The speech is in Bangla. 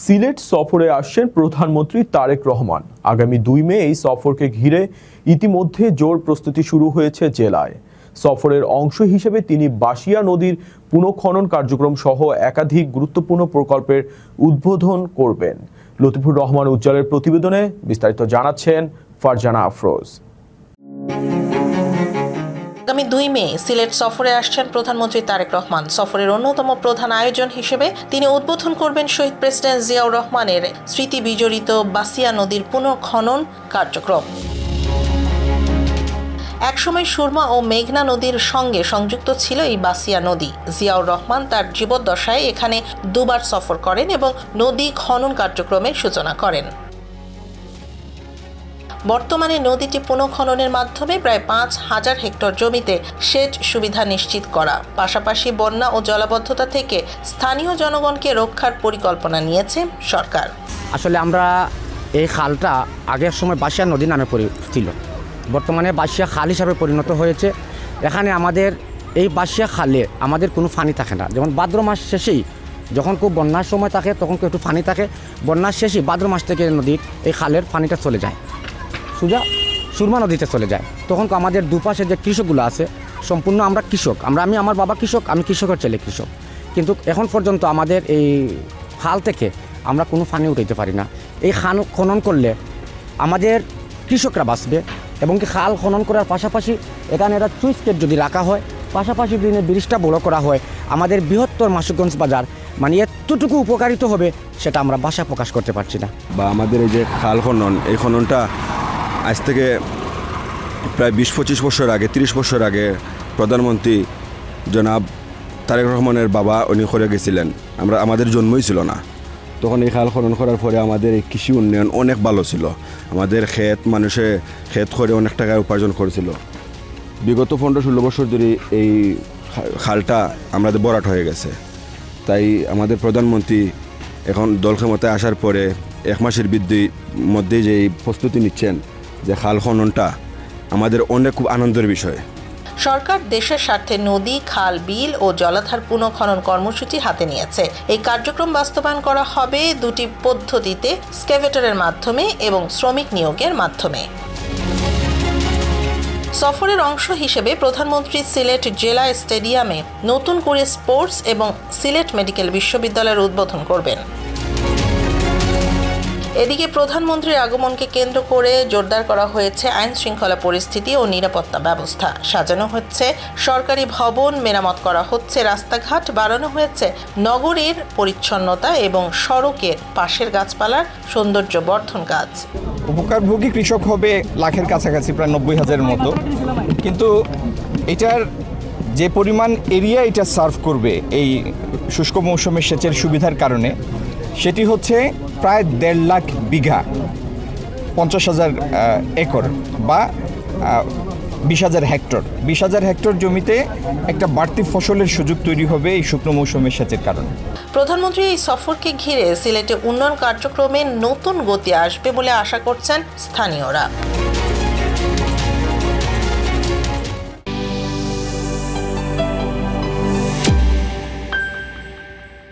সিলেট সফরে আসছেন প্রধানমন্ত্রী তারেক রহমান। আগামী 2 মে এই সফরকে ঘিরে ইতিমধ্যে জোর প্রস্তুতি শুরু হয়েছে জেলায়। সফরের অংশ হিসেবে তিনি বাসিয়া নদীর পুনঃখনন কার্যক্রম সহ একাধিক গুরুত্বপূর্ণ প্রকল্পের উদ্বোধন করবেন। লতিফুর রহমান উজ্জ্বলের প্রতিবেদনে বিস্তারিত জানাচ্ছেন ফারজানা আফরোজ। আগামী 2 মে সিলেট সফরে আসছেন প্রধানমন্ত্রী তারেক রহমান। সফরের অন্যতম প্রধান আয়োজন হিসেবে তিনি উদ্বোধন করবেন শহীদ প্রেসিডেন্ট জিয়াউর রহমানের স্মৃতি বিজড়িত বাসিয়া নদীর পুনঃখনন কার্যক্রম। একসময় সুরমা ও মেঘনা নদীর সঙ্গে সংযুক্ত ছিল এই বাসিয়া নদী। জিয়াউর রহমান তার জীবদ্দশায় এখানে 2 বার সফর করেন এবং নদী খনন কার্যক্রমের সূচনা করেন। বর্তমানে নদীটি পুনঃখননের মাধ্যমে প্রায় 5,000 হেক্টর জমিতে সেচ সুবিধা নিশ্চিত করা, পাশাপাশি বন্যা ও জলাবদ্ধতা থেকে স্থানীয় জনগণকে রক্ষার পরিকল্পনা নিয়েছে সরকার। আসলে আমরা এই খালটা আগের সময় বাসিয়া নদী নামে ছিল, বর্তমানে বাসিয়া খাল হিসাবে পরিণত হয়েছে। এখানে আমাদের এই বাসিয়া খালে আমাদের কোনো পানি থাকে না। যেমন ভাদ্র মাস শেষেই যখন খুব বন্যার সময় থাকে তখন একটু পানি থাকে, বন্যার শেষেই ভাদ্র মাস থেকে নদীর এই খালের পানিটা চলে যায়, সোজা সুরমা নদীতে চলে যায়। তখন আমাদের দুপাশে যে কৃষকগুলো আছে সম্পূর্ণ আমরা কৃষক, আমি আমার বাবা কৃষক, আমি কৃষকের ছেলে কৃষক, কিন্তু এখন পর্যন্ত আমাদের এই খাল থেকে আমরা কোনো পানি উঠাইতে পারি না। এই খাল খনন করলে আমাদের কৃষকরা বাঁচবে এবং কি খাল খনন করার পাশাপাশি এখানে একটা সুইচ গেট যদি রাখা হয়, পাশাপাশি দিনে ব্রিজটা বড় করা হয়, আমাদের বৃহত্তর মাসুকগঞ্জ বাজার মানে এতটুকু উপকারিত হবে সেটা আমরা ভাষা প্রকাশ করতে পারছি না। বা আমাদের এই যে খাল খনন, এই খননটা আজ থেকে প্রায় 20-25 বছর আগে, 30 বছর আগে প্রধানমন্ত্রী জনাব তারেক রহমানের বাবা উনি করে গেছিলেন। আমাদের জন্মই ছিল না তখন। এই খাল খনন করার পরে আমাদের এই কৃষি উন্নয়ন অনেক ভালো ছিল। আমাদের মানুষে ক্ষেত করে অনেক টাকা উপার্জন করেছিল। বিগত 15-16 বছর ধরে এই খালটা আমাদের ভরাট হয়ে গেছে। তাই আমাদের প্রধানমন্ত্রী এখন দল ক্ষমতায় আসার পরে 1 মাসের মধ্যেই যে প্রস্তুতি নিচ্ছেন যে খাল খননটা আমাদের অনেক খুব আনন্দের বিষয়। সরকার দেশের স্বার্থে নদী, খাল, বিল ও জলাধার পুনঃখনন কর্মসূচি হাতে নিয়েছে। এই কার্যক্রম বাস্তবায়ন করা হবে 2টি পদ্ধতিতে, স্ক্যাভেটরের মাধ্যমে এবং শ্রমিক নিয়োগের মাধ্যমে। সফরের অংশ হিসেবে প্রধানমন্ত্রী সিলেট জেলা স্টেডিয়ামে নতুন করে স্পোর্টস এবং সিলেট মেডিকেল বিশ্ববিদ্যালয়ের উদ্বোধন করবেন। এদিকে প্রধানমন্ত্রীর আগমনকে কেন্দ্র করে জোরদার করা হয়েছে আইন শৃঙ্খলা পরিস্থিতি ও নিরাপত্তা ব্যবস্থা। সাজানো হচ্ছে সরকারি ভবন, মেরামত করা হচ্ছে রাস্তাঘাট, বাড়ানো হয়েছে নগরীর পরিচ্ছন্নতা এবং সড়কের পাশের গাছপালার সৌন্দর্য বর্ধন কাজ। উপকারভোগী কৃষক হবে লাখের কাছাকাছি, প্রায় 90,000-এর মতো, কিন্তু এটার যে পরিমাণ এরিয়া এটা সার্ভ করবে এই শুষ্ক মৌসুমের সেচের সুবিধার কারণে সেটি হচ্ছে প্রায় 1.5 লাখ বিঘা, 50,000 একর বা 20,000 হেক্টর। 20,000 হেক্টর জমিতে একটা বাড়তি ফসলের সুযোগ তৈরি হবে এই শুকনো মৌসুমের সেচের কারণে। প্রধানমন্ত্রী এই সফরকে ঘিরে সিলেটে উন্নয়ন কার্যক্রমে নতুন গতি আসবে বলে আশা করছেন স্থানীয়রা।